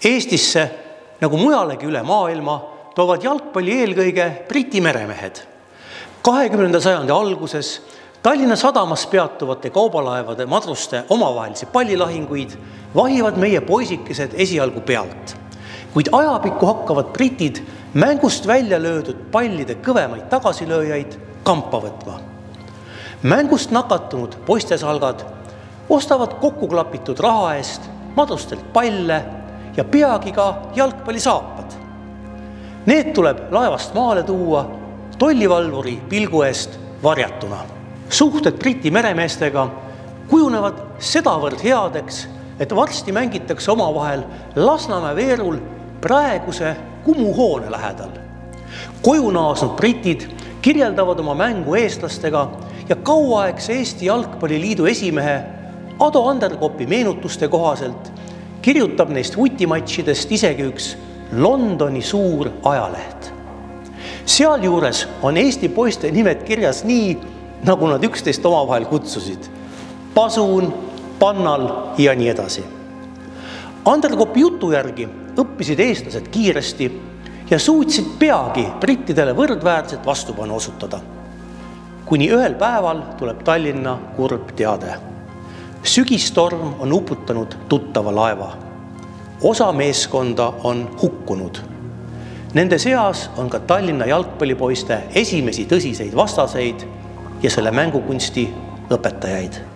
Eestisse, nagu mujalegi üle maailma, toovad jalgpalli eelkõige Briti meremehed. 20. sajandi alguses Tallinna sadamas peatuvate kaubalaevade madruste omavahelisi pallilahinguid vahivad meie poisikesed esialgu pealt. Kuid ajapikku hakkavad britid mängust välja löödud pallide kõvemaid tagasilööjaid kampa võtma. Mängust nakatunud poistesalgad ostavad kokkuklapitud raha eest madrustelt palle ja peagi ka jalgpallisaapad. Need tuleb laevast maale tuua tollivalvuri pilgu eest varjatuna. Suhted Briti meremeestega kujunevad sedavõrd headeks, et varsti mängitakse omavahel Lasnamäe veerul praeguse Kumu hoone lähedal. Koju naasnud britid kirjeldavad oma mängu eestlastega ja kauaaegse Eesti Jalgpalliliidu esimehe Ado Anderkopi meenutuste kohaselt kirjutab neist vutimatšidest isegi üks Londoni suur ajaleht. Sealjuures on Eesti poiste nimed kirjas nii, nagu nad üksteist omavahel kutsusid. Pasuun, Pannal ja nii edasi. Anderkopi jutu järgi õppisid eestlased kiiresti ja suutsid peagi brittidele võrdväärset vastupanu osutada. Kuni ühel päeval tuleb Tallinna kurb teade. Sügistorm on uputanud tuttava laeva. Osa meeskonda on hukkunud. Nende seas on ka Tallinna jalgpallipoiste esimesi tõsiseid vastaseid ja selle mängukunsti õpetajaid.